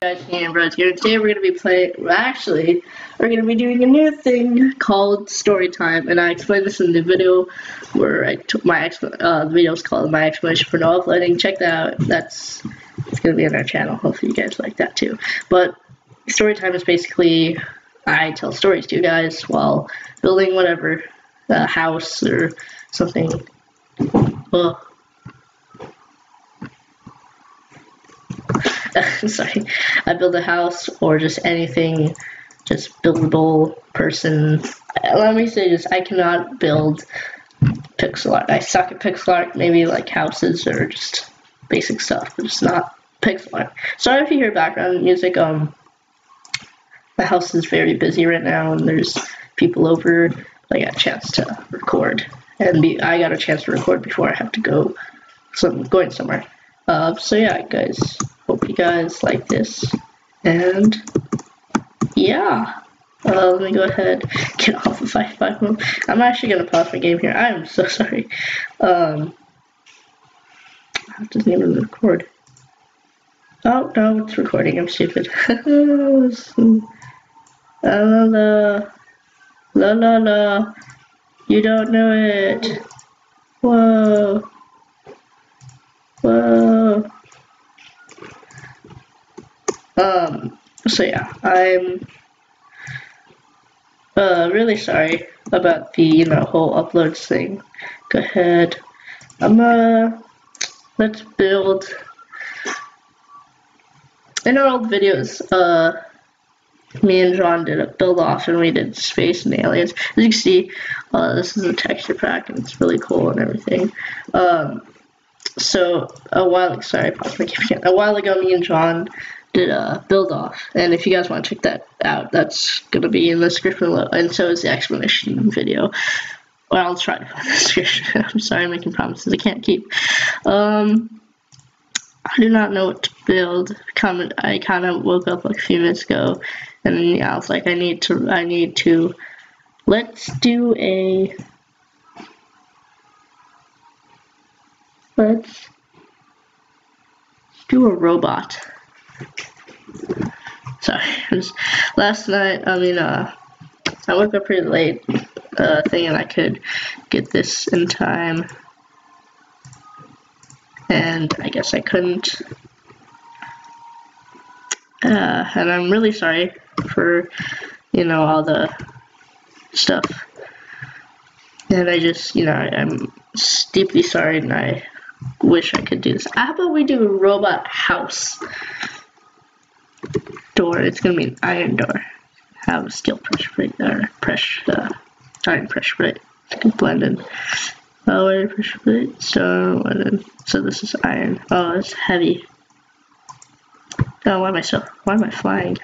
Guys, and Bros here. Today we're gonna be we're gonna be doing a new thing called story time, and I explained this in the video where I took the video is called "My Explanation for No Uploading." Check that out. It's gonna be on our channel. Hopefully you guys like that too. But story time is basically I tell stories to you guys while building whatever, a house or something. Sorry, I build a house or just anything, just buildable person. Let me say this, I cannot build pixel art. I suck at pixel art, maybe like houses or just basic stuff, but it's not pixel art. Sorry if you hear background music. The house is very busy right now and there's people over. I got a chance to record, and I got a chance to record before I have to go, so I'm going somewhere. So yeah, guys. Hope you guys like this, and yeah, let me go ahead, get off of 5 mode. I'm actually gonna pause my game here. I'm so sorry. I doesn't even record. Oh no, it's recording. I'm stupid. La la la. You don't know it. Whoa. Whoa. So yeah, I'm really sorry about the whole uploads thing. Go ahead. Let's build. In our old videos, me and John did a build off and we did space and aliens. As you can see, this is a texture pack and it's really cool and everything. So a while ago, me and John did a build off, and if you guys want to check that out, that's gonna be in the description below, and so is the explanation video. Well, I'll try to find the description. I'm sorry, I'm making promises I can't keep. I do not know what to build. I kind of woke up like a few minutes ago, and yeah, I was like, I need to. Let's do a robot. Sorry, last night, I woke up pretty late, thinking I could get this in time, and I guess I couldn't, and I'm really sorry for, all the stuff, and I just, I'm deeply sorry, and I wish I could do this. How about we do a robot house door? It's gonna be an iron door. Have a steel pressure plate or iron pressure plate. It can blend in. Oh, iron pressure plate, stone, and so this is iron. Oh, it's heavy. Oh, why am I flying?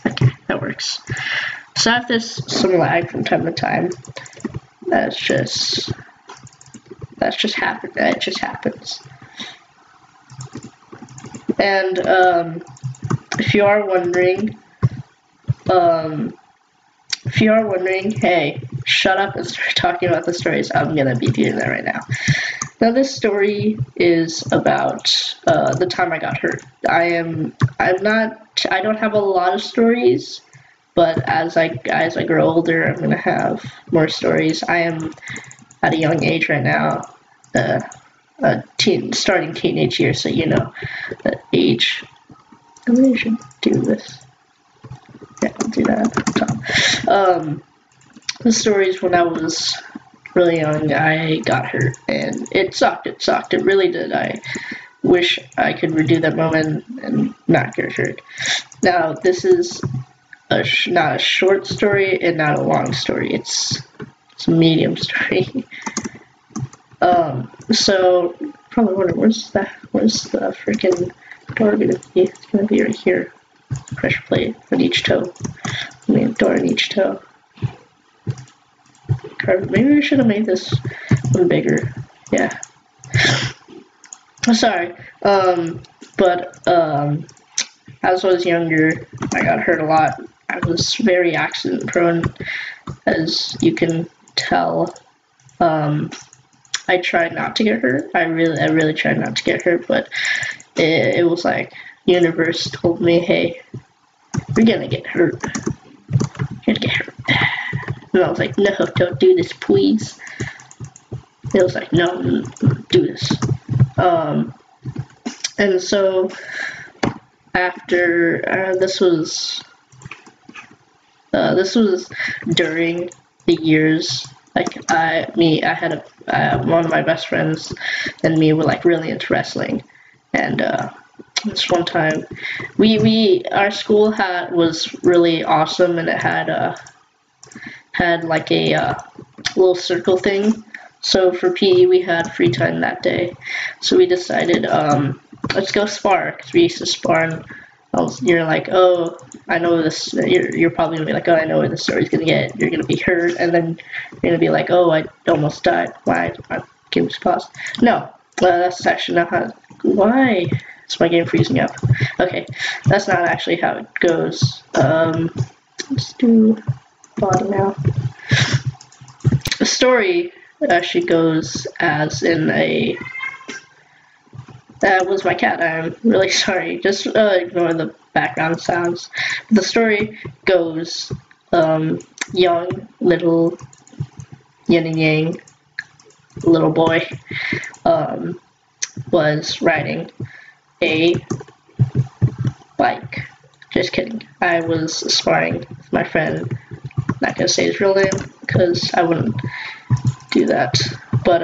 Okay, that works. So I have some lag from time to time. That just happens. It just happens. And if you are wondering, hey, shut up and start talking about the stories. I'm gonna be doing that right now. Now this story is about the time I got hurt. I don't have a lot of stories, but as I grow older, I'm gonna have more stories. I am at a young age right now, starting teenage years, so the age. I should do this. Yeah, I'll do that at the top. The stories when I was really young, I got hurt, and it sucked. It really did. I wish I could redo that moment and not get hurt. Now, this is not a short story and not a long story. It's a medium story. So probably wondering where's the freaking door gonna be? It's gonna be right here. Pressure plate on each toe. Door on each toe. Maybe we should have made this one bigger. Yeah. Sorry. But as I was younger, I got hurt a lot. I was very accident prone, as you can tell. I tried not to get hurt. I really tried not to get hurt, but it was like universe told me, hey, you're gonna get hurt. You're gonna get hurt. And I was like, no, don't do this, please. It was like, no, do this. And so after this was during the years. Like I had one of my best friends and me were like really into wrestling, and this one time our school was really awesome, and it had like a little circle thing. So for PE we had free time that day, so we decided let's go spar, because we used to spar. And you're like, oh, I know this. You're probably gonna be like, oh, I know where the story's gonna get. You're gonna be hurt, and then you're gonna be like, oh, I almost died. Why? My game was paused. No, that's actually not how. Why is my game freezing up? Okay, that's not actually how it goes. Let's do body now. The story actually goes as in a. That was my cat. I'm really sorry. Just ignore the background sounds. The story goes, young, little, yin and yang, little boy, was riding a bike. Just kidding. I was sparring with my friend. Not gonna say his real name, because I wouldn't do that. But,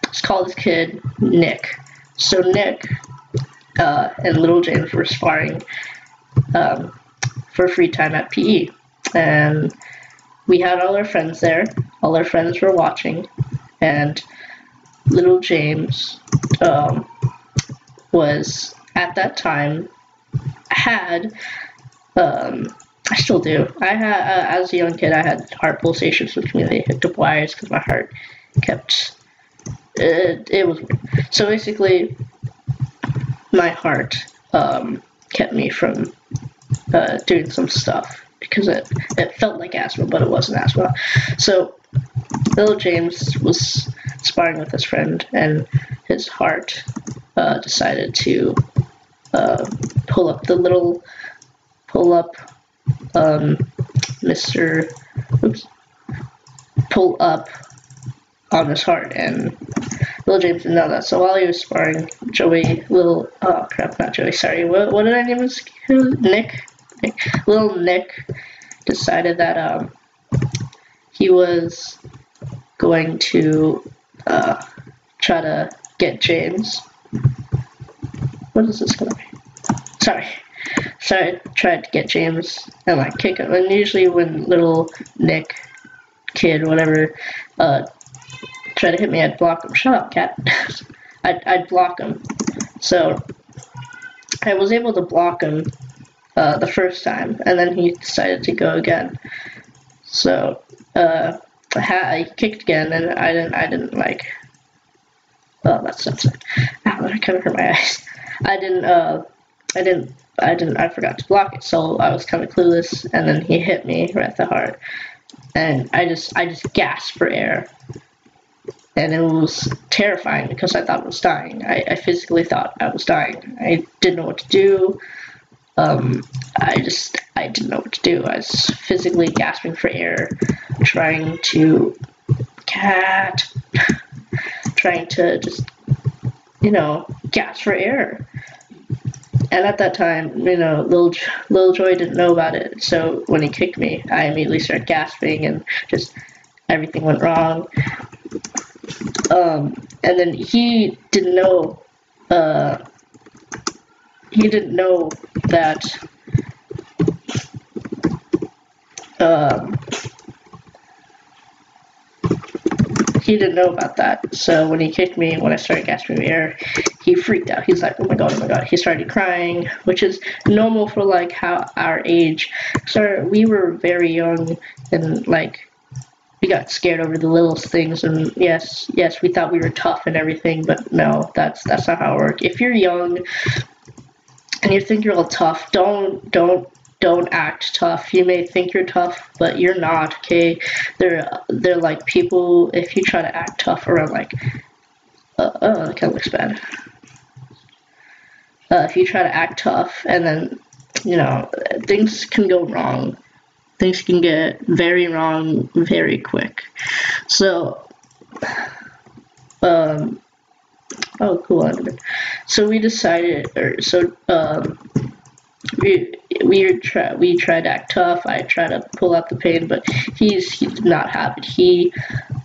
let's call this kid Nick. So Nick and Little James were sparring for free time at PE, and we had all our friends there. All our friends were watching, and Little James was at that time had I still do. I had as a young kid I had heart pulsations, which means they hooked up wires because my heart kept. It was weird. So basically, my heart kept me from doing some stuff because it felt like asthma, but it wasn't asthma. So Little James was sparring with his friend, and his heart decided to pull up on his heart, and Little James didn't know that. So while he was sparring, what did I name his kid? Nick. Little Nick decided that he was going to try to get James. What is this gonna be? Sorry, tried to get James and like kick him. And usually when little Nick, kid, whatever, try to hit me, I'd block him. Shut up, cat. I'd block him. So I was able to block him the first time, and then he decided to go again. So I kicked again, and I didn't like. Oh, that's upset. Ow, that kind of hurt my eyes. I forgot to block it, so I was kind of clueless, and then he hit me right at the heart, and I just gasped for air. And it was terrifying because I thought I was dying. I physically thought I was dying. I didn't know what to do. I didn't know what to do. I was physically gasping for air, trying to just, gasp for air. And at that time, Lil Joy didn't know about it. So when he kicked me, I immediately started gasping, and just everything went wrong. And then he didn't know that he didn't know about that. So when he kicked me, when I started gasping air, he freaked out. He's like, oh my god. He started crying, which is normal for like how our age. So we were very young, and like we got scared over the littlest things, and yes, we thought we were tough and everything, but no, that's not how it works. If you're young and you think you're all tough, don't don't act tough. You may think you're tough, but you're not, okay? They're like people, if you try to act tough around like, oh, that kind of looks bad. If you try to act tough and then, you know, things can go wrong. Things can get very wrong very quick. So, oh, cool, Enderman. So we decided, we tried to act tough. I tried to pull out the pain, but he did not have it. He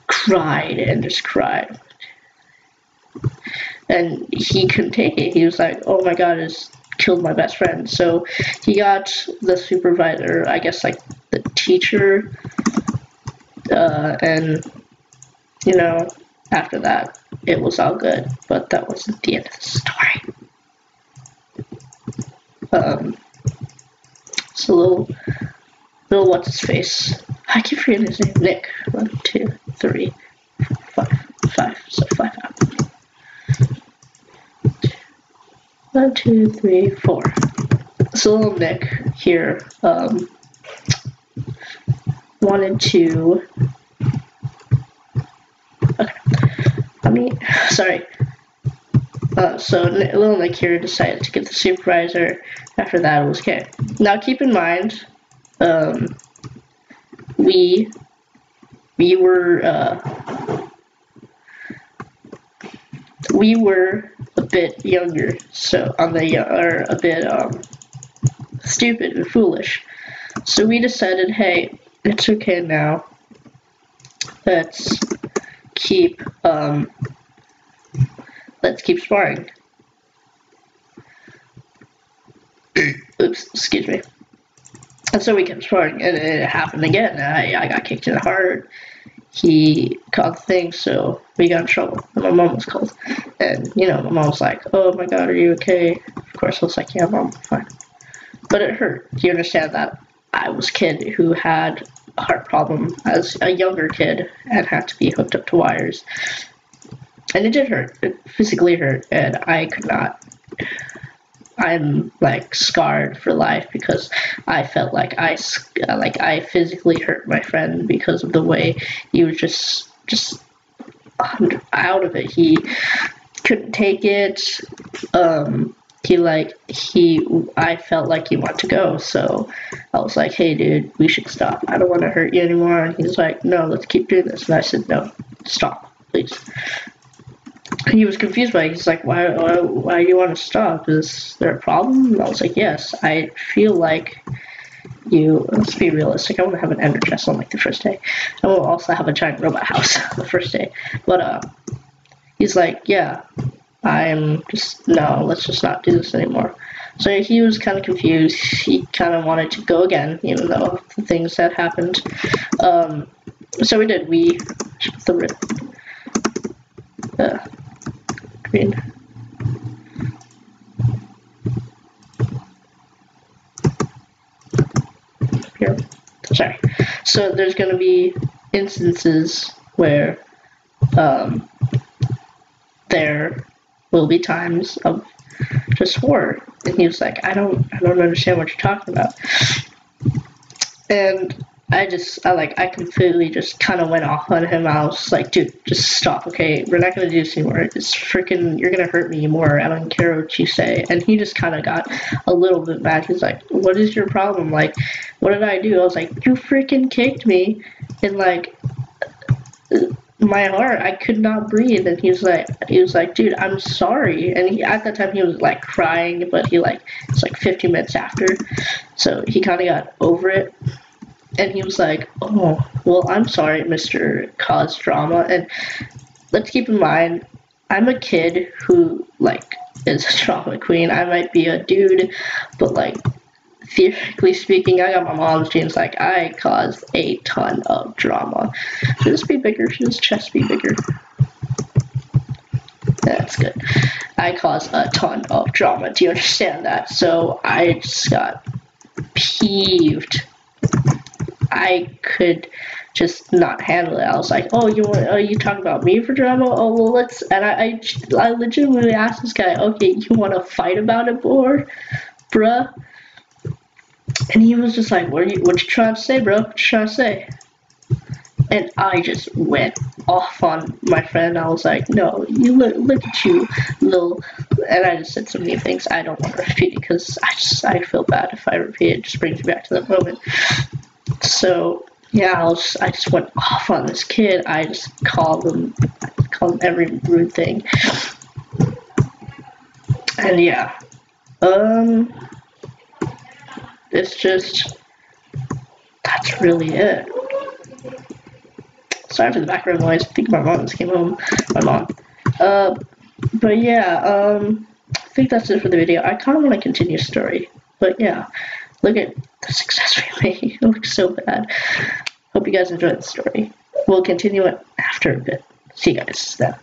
cried and just cried, and he couldn't take it. He was like, "Oh my God, it's killed my best friend." So he got the supervisor, I guess like the teacher, and you know, after that it was all good. But that wasn't the end of the story. So little what's his face? I keep forgetting his name. Nick. 1, 2, 3, 4, 5. So 5 out. 1, 2, 3, 4. So little Nick here wanted to. Okay. Sorry. So little Nick here decided to get the supervisor. After that, it was okay. Now keep in mind, we were a bit younger, so a bit stupid and foolish. So we decided, hey, it's okay now. Let's keep sparring. Oops, excuse me. And so we kept sparring, and it happened again. I got kicked in the heart. He caught the thing, so we got in trouble. And my mom was called. And, you know, my mom was like, "Oh my God, are you okay?" Of course, I was like, "Yeah, Mom, I'm fine." But it hurt. Do you understand that? I was a kid who had a heart problem as a younger kid and had to be hooked up to wires. And it did hurt. It physically hurt, and I could not. I'm like scarred for life because I felt like I physically hurt my friend because of the way he was just out of it. He couldn't take it. I felt like he wanted to go, so I was like, "Hey, dude, we should stop. I don't want to hurt you anymore." And he's like, "No, let's keep doing this." And I said, "No, stop, please." He was confused by it. He's like, why do you want to stop? Is there a problem? And I was like, yes, I feel like let's be realistic, I want to have an ender chest on like the first day. I will also have a giant robot house the first day. But he's like, yeah, let's just not do this anymore. So he was kind of confused. He kind of wanted to go again, even though the things that happened. So we did. We put the green. Here. Sorry. So there's going to be instances where there will be times of just war. And he was like, I don't understand what you're talking about. And I completely just kind of went off on him. I was like, dude, just stop, okay? We're not going to do this anymore. It's freaking, you're going to hurt me more. I don't care what you say. And he just kind of got a little bit mad. He's like, what is your problem? Like, what did I do? I was like, you freaking kicked me. And like, my heart, I could not breathe. And he was like, dude, I'm sorry. And at that time he was like crying, but it's like 15 minutes after. So he kind of got over it. And he was like, oh, well, I'm sorry, Mr. Cause Drama. And let's keep in mind, I'm a kid who, is a drama queen. I might be a dude, but, theoretically speaking, I got my mom's genes. I cause a ton of drama. Should this be bigger? Should this chest be bigger? That's good. I cause a ton of drama. Do you understand that? So I just got peeved. I could just not handle it. I was like, oh, you talking about me for drama? Oh, well, let's, and I legitimately asked this guy, okay, you want to fight about it more, bruh? And he was just like, what you trying to say, bro? What you trying to say? And I just went off on my friend. I was like, no, you look at you, little. And I just said so many things I don't want to repeat because I feel bad if I repeat it. It just brings me back to that moment. So yeah, I just went off on this kid. I just called him every rude thing. And yeah, it's just, that's really it. Sorry for the background noise. I think my mom just came home. My mom. But yeah, I think that's it for the video. I kind of want to continue the story. But yeah, look at the success we made. It looks so bad. Hope you guys enjoyed the story. We'll continue it after a bit. See you guys then.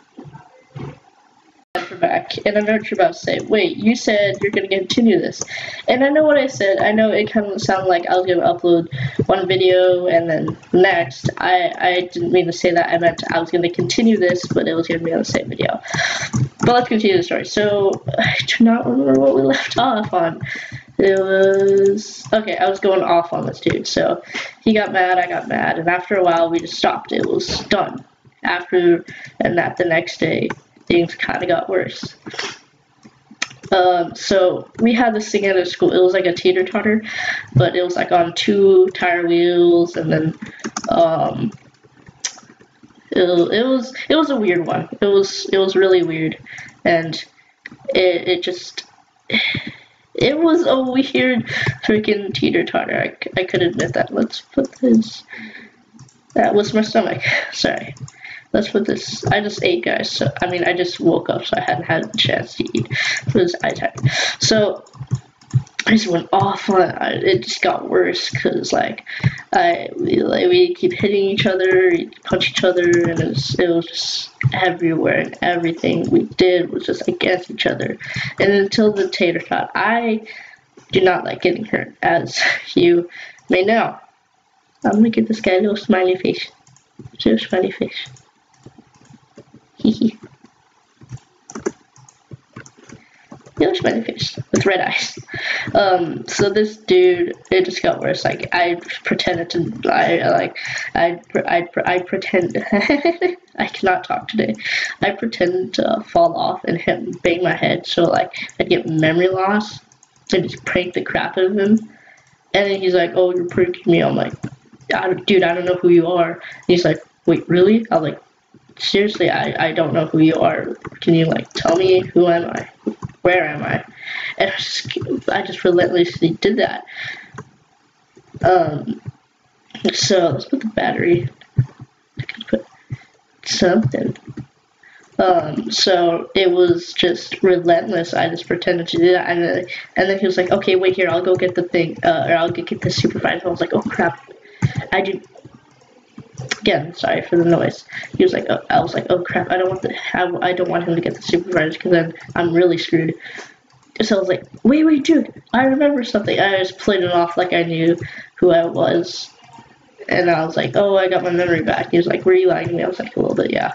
We're back, and I know what you're about to say. Wait, you said you're gonna continue this, and I know what I said. I know it kind of sounded like I was gonna upload one video and then next. I didn't mean to say that. I meant I was gonna continue this, but it was gonna be on the same video. But let's continue the story. So I do not remember what we left off on. It was okay. I was going off on this dude. So he got mad. I got mad, and after a while, we just stopped. It was done. After and that, the next day, things kind of got worse. So we had this thing at our school. It was like a teeter-totter, but it was like on 2 tire wheels, and then it was a weird one. It was really weird, and it was a weird freaking teeter-totter. I could admit that. Let's put this. That was my stomach. Sorry. Let's put this. I just ate, guys. So I mean, I just woke up, so I hadn't had a chance to eat. It was eye time. So I just went off on it. It just got worse because we keep hitting each other, punch each other, and it was just everywhere. And everything we did was just against each other. And until the tater tot, I do not like getting hurt, as you may know. I'm gonna give this guy a little smiley face. Little smiley face. Hee Little smiley face with red eyes. So this dude, it just got worse. Like I pretended to, I pretend. I cannot talk today. I pretended to fall off and bang my head, so like I'd get memory loss, and just prank the crap out of him. And then he's like, "Oh, you're pranking me." I'm like, "Dude, I don't know who you are." And he's like, "Wait, really?" I was like, seriously, I don't know who you are. Can you like tell me, who am I? Where am I? And I just relentlessly did that. So let's put the battery. I could put something. So it was just relentless. I just pretended to do that, and then he was like, "Okay, wait here. I'll go get the thing, or I'll get the supervisor." I was like, "Oh crap, I do." Again, sorry for the noise. He was like, oh, I was like, "Oh crap, I don't want him to get the supervisor because then I'm really screwed." So I was like, wait, dude, I remember something. I just played it off like I knew who I was, and I was like, "Oh, I got my memory back." He was like, "Were you lying to me?" I was like, "A little bit, yeah."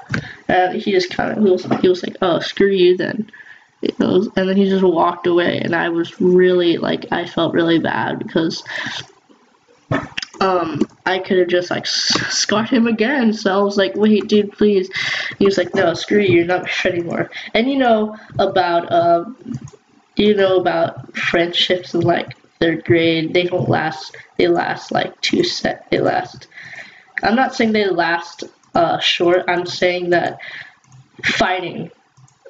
And he just kind of he was like, "Oh, screw you then." And then he just walked away, and I was really like, I felt really bad because I could have just like scarred him again. So I was like, "Wait, dude, please." He was like, "No, screw you, you're not my friend anymore." And you know about friendships in like 3rd grade, they don't last. They last like I'm not saying they last short. I'm saying that fighting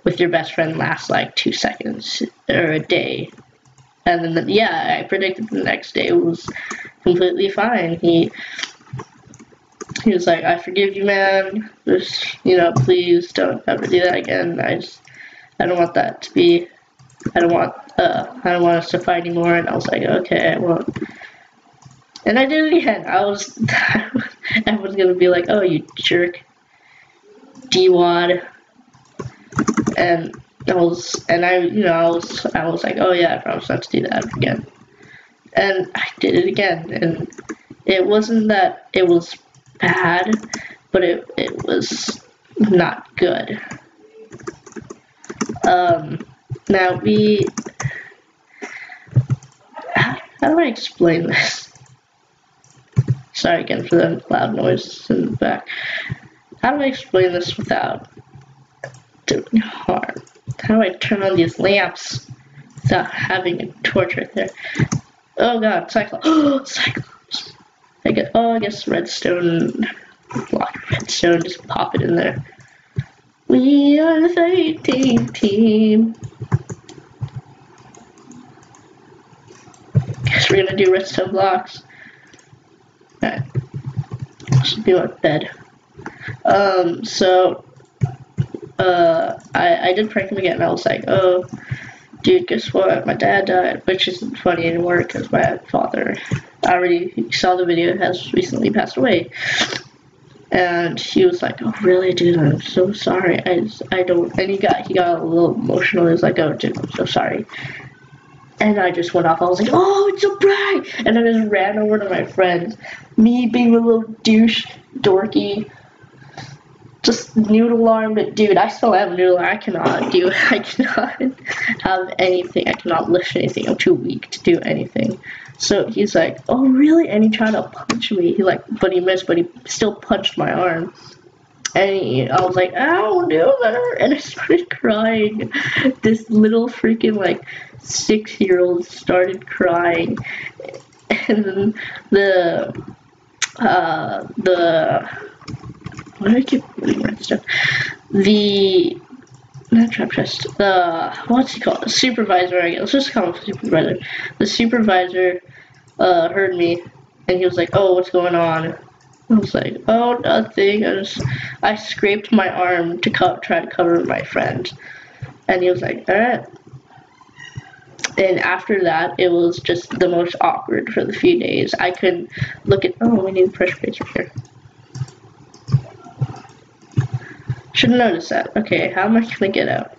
with your best friend lasts like 2 seconds or a day. And then, yeah, I predicted the next day was completely fine. He was like, "I forgive you, man. Just, please don't ever do that again. I don't want that to be. I don't want us to fight anymore." And I was like, "Okay, I won't." And I did it again. I was gonna be like, "Oh, you jerk, D-wad," and I was like, "Oh yeah, I promise not to do that again." And I did it again, and it wasn't that it was bad, but it was not good. Now How do I explain this? Sorry again for the loud noise in the back. How do I explain this without doing harm? How do I turn on these lamps without having a torch right there? Oh god, Cyclops. Oh, Cyclops. I guess redstone. Block redstone, just pop it in there. We are the fighting team. Guess we're gonna do redstone blocks. Alright. Should be my bed. I did prank him again. I was like, oh, dude, guess what? My dad died, which isn't funny anymore because my father, I already saw the video, has recently passed away. And he was like, oh, really, dude? I'm so sorry. I don't. And he got a little emotional. He was like, oh, dude, I'm so sorry. And I just went off. I was like, oh, it's a prank! And I just ran over to my friend. Me being a little douche, dorky, just noodle arm. But dude, I still have a noodle arm. I cannot have anything. I cannot lift anything. I'm too weak to do anything. So he's like, oh, really? And he tried to punch me. But he missed, but he still punched my arm. And I was like, ow, dude. And I started crying. This little freaking, 6-year-old started crying. And then what do I keep putting red stuff? Not trap chest. What's he called? The supervisor, I guess. Let's just call him supervisor. The supervisor heard me, and he was like, oh, what's going on? I was like, oh, nothing. I scraped my arm to try to cover my friend. And he was like, alright. And after that, it was just the most awkward for the few days. I couldn't look at, oh, we need pressure plates right here. Should have noticed that. Okay, how am I gonna get out?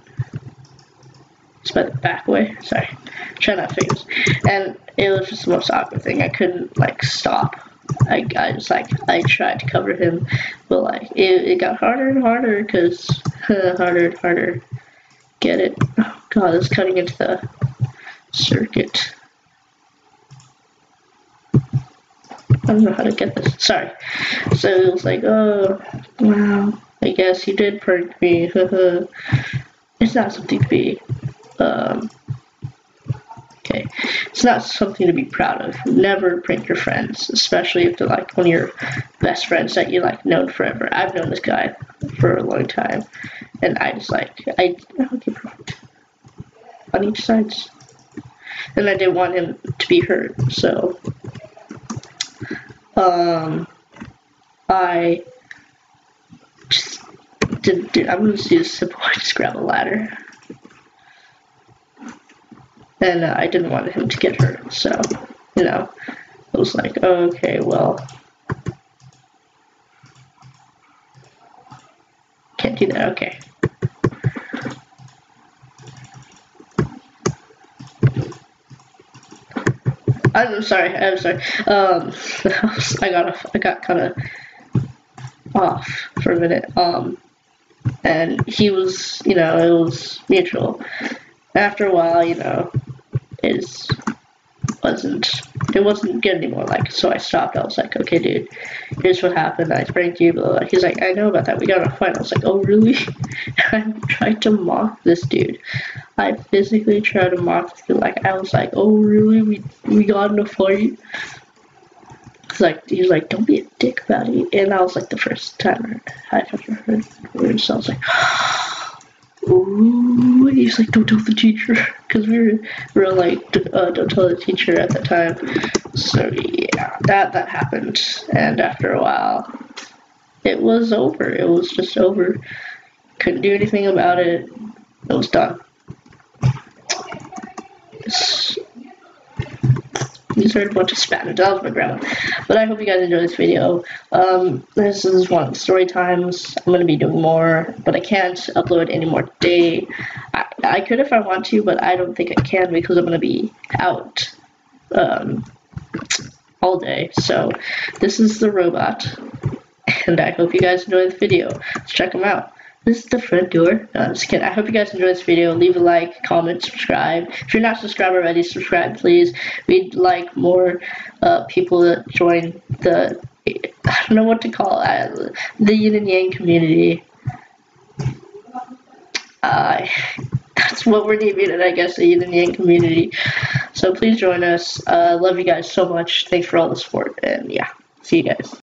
It's by the back way. Sorry. Try not to figure this. And it was just the most awkward thing. I couldn't stop. I tried to cover him, but it got harder and harder because harder and harder. Get it? Oh god, it's cutting into the circuit. I don't know how to get this. Sorry. So it was like, oh wow. I guess you did prank me. It's not something to be, okay. It's not something to be proud of. Never prank your friends, especially if they're one of your best friends that you known forever. I've known this guy for a long time, and I just okay, perfect. On each side. And I didn't want him to be hurt, so, I just didn't do. I'm gonna just do this simple. Just grab a ladder, and I didn't want him to get hurt. So, I was like, oh, okay, well, can't do that. Okay. I'm sorry. I got kind of off for a minute. And he was, it was mutual. After a while, it wasn't good anymore. So I stopped. I was like, okay, dude, here's what happened. I pranked you. Blah, blah. He's like, I know about that. We got in a fight. I was like, oh, really? I tried to mock this dude. I physically tried to mock this dude. I was like, oh, really? We got in a fight? He was like, don't be a dick about it. And that was the first time I've ever heard words. So I was like, ooh. He's like, don't tell the teacher, because we were like, don't tell the teacher at the time. So yeah, that happened. And after a while, it was over. It was just over. Couldn't do anything about it. It was done. You heard a bunch of Spanish. That was my grandma. But I hope you guys enjoyed this video. This is one of the story times. I'm going to be doing more, but I can't upload any more today. I could if I want to, but I don't think I can because I'm going to be out all day. So this is the robot, and I hope you guys enjoyed the video. Let's check him out. This is the front door. No, I'm just kidding. I hope you guys enjoyed this video. Leave a like, comment, subscribe. If you're not subscribed already, subscribe please. We'd like more people to join the, I don't know what to call it, the yin and yang community. That's what we're naming it, I guess, the yin and yang community. So please join us. Love you guys so much. Thanks for all the support, and yeah, see you guys.